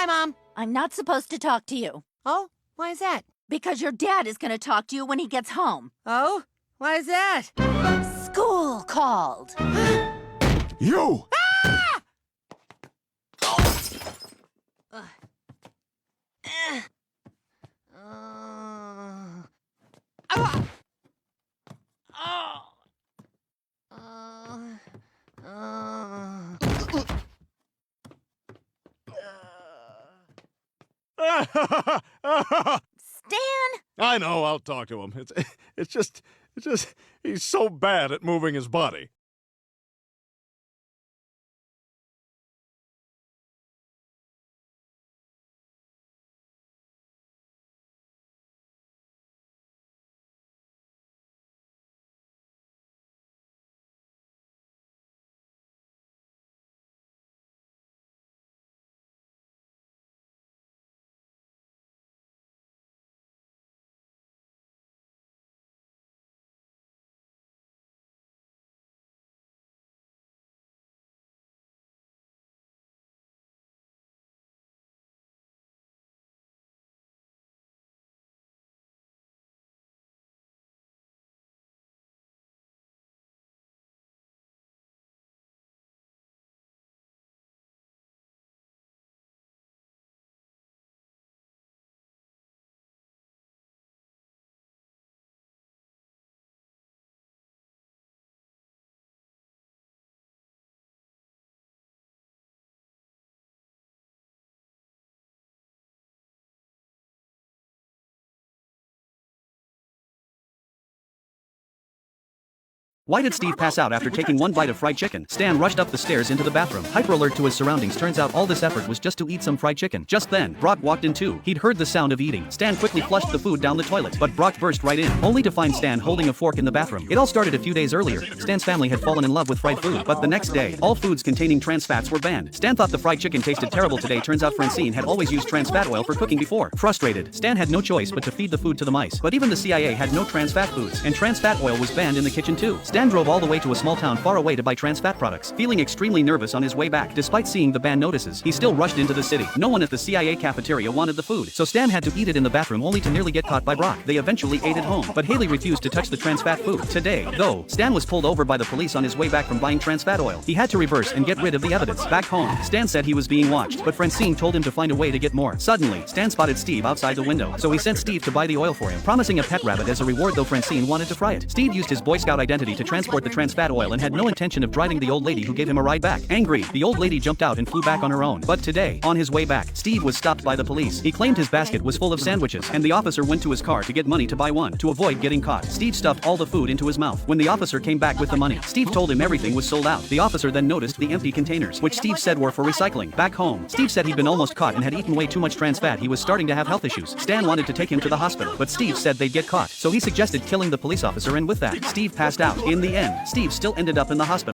Hi, Mom. I'm not supposed to talk to you. Oh, why is that? Because your dad is going to talk to you when he gets home. Oh, why is that? School called. You! Ah! Stan! I know, I'll talk to him. It's just, he's so bad at moving his body. Why did Steve pass out after taking one bite of fried chicken? Stan rushed up the stairs into the bathroom, hyper-alert to his surroundings. Turns out all this effort was just to eat some fried chicken. Just then, Brock walked in too. He'd heard the sound of eating. Stan quickly flushed the food down the toilet, but Brock burst right in, only to find Stan holding a fork in the bathroom. It all started a few days earlier. Stan's family had fallen in love with fried food, but the next day, all foods containing trans fats were banned. Stan thought the fried chicken tasted terrible today. Turns out Francine had always used trans fat oil for cooking before. Frustrated, Stan had no choice but to feed the food to the mice. But even the CIA had no trans fat foods, and trans fat oil was banned in the kitchen too. Stan drove all the way to a small town far away to buy trans fat products. Feeling extremely nervous on his way back, despite seeing the ban notices, he still rushed into the city. No one at the CIA cafeteria wanted the food, so Stan had to eat it in the bathroom, only to nearly get caught by Brock. They eventually ate it home, but Haley refused to touch the trans fat food. Today, though, Stan was pulled over by the police on his way back from buying trans fat oil. He had to reverse and get rid of the evidence. Back home, Stan said he was being watched, but Francine told him to find a way to get more. Suddenly, Stan spotted Steve outside the window, so he sent Steve to buy the oil for him, promising a pet rabbit as a reward, though Francine wanted to fry it. Steve used his Boy Scout identity to transport the trans fat oil and had no intention of driving the old lady who gave him a ride back. Angry, the old lady jumped out and flew back on her own. But today, on his way back, Steve was stopped by the police. He claimed his basket was full of sandwiches, and the officer went to his car to get money to buy one. To avoid getting caught, Steve stuffed all the food into his mouth. When the officer came back with the money, Steve told him everything was sold out. The officer then noticed the empty containers, which Steve said were for recycling. Back home, Steve said he'd been almost caught and had eaten way too much trans fat. He was starting to have health issues. Stan wanted to take him to the hospital, but Steve said they'd get caught, so he suggested killing the police officer, and with that, Steve passed out. In the end, Steve still ended up in the hospital.